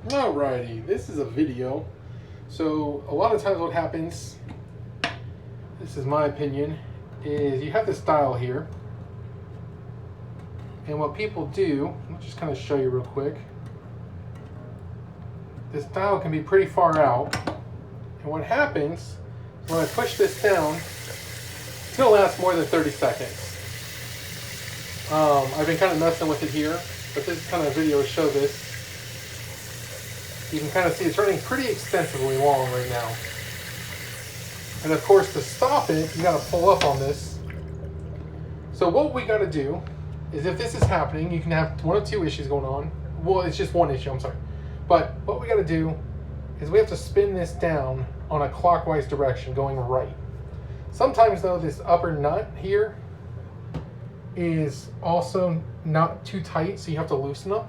Alrighty, this is a video. So a lot of times what happens, this is my opinion, is you have this dial here. And what people do, I'll just kind of show you real quick. This dial can be pretty far out. And what happens, when I push this down, it's going to last more than 30 seconds. I've been kind of messing with it here, but this kind of video will show this. You can kind of see it's running pretty extensively long right now. And of course, to stop it, you got to pull up on this. So what we got to do is, if this is happening, you can have one of two issues going on. Well, it's just one issue, I'm sorry. But what we got to do is we have to spin this down on a clockwise direction, going right. Sometimes though, this upper nut here is also not too tight, so you have to loosen them.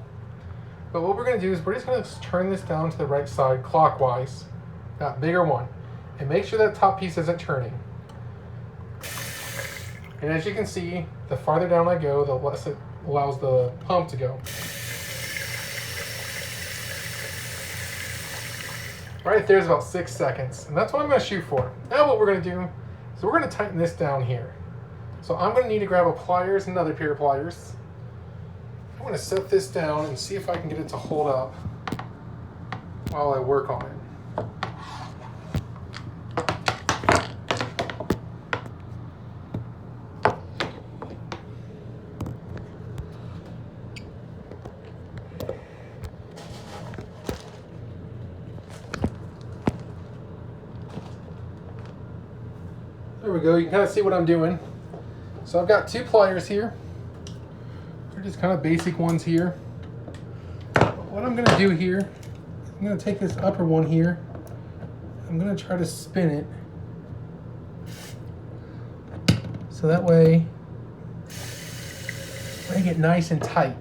But what we're going to do is we're just going to turn this down to the right side clockwise, that bigger one, and make sure that top piece isn't turning. And as you can see, the farther down I go, the less it allows the pump to go. Right there's about 6 seconds, and that's what I'm going to shoot for. Now what we're going to do is we're going to tighten this down here. So I'm going to need to grab a pliers and another pair of pliers. I'm going to set this down and see if I can get it to hold up while I work on it. There we go, you can kind of see what I'm doing. So I've got two pliers here. They're just kind of basic ones here. What I'm gonna do here, I'm gonna take this upper one here. I'm gonna try to spin it. So that way, make it nice and tight.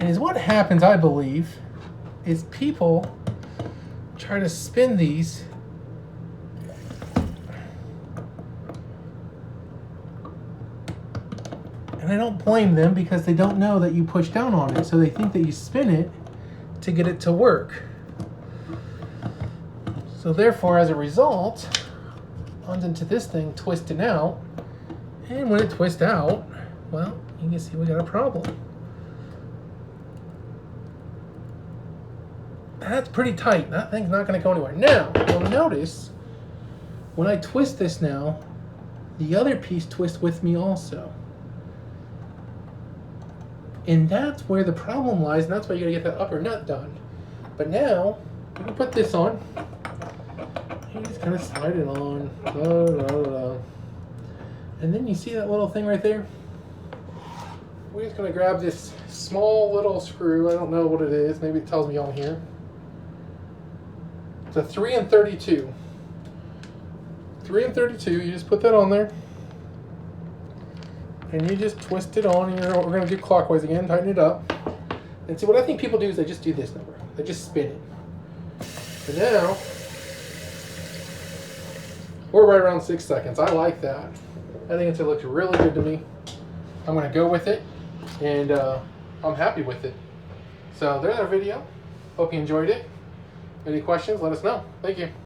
And is what happens, I believe, is people try to spin these and I don't blame them, because they don't know that you push down on it, so they think that you spin it to get it to work. So therefore, as a result, runs into this thing twisting out, and when it twists out, well, you can see we got a problem. That's pretty tight. That thing's not going to go anywhere. Now, you'll notice when I twist this now, the other piece twists with me also. And that's where the problem lies, and that's why you gotta get that upper nut done. But now, you can put this on. You just kind of slide it on. And then you see that little thing right there? We're just gonna grab this small little screw. I don't know what it is. Maybe it tells me on here. It's a 3 and 32. 3 and 32, you just put that on there. And you just twist it on. We're going to do clockwise again, tighten it up. And see, what I think people do is they just do this number. They just spin it. And now, we're right around 6 seconds. I like that. I think it looks really good to me. I'm going to go with it, and I'm happy with it. So there's our video. Hope you enjoyed it. Any questions, let us know. Thank you.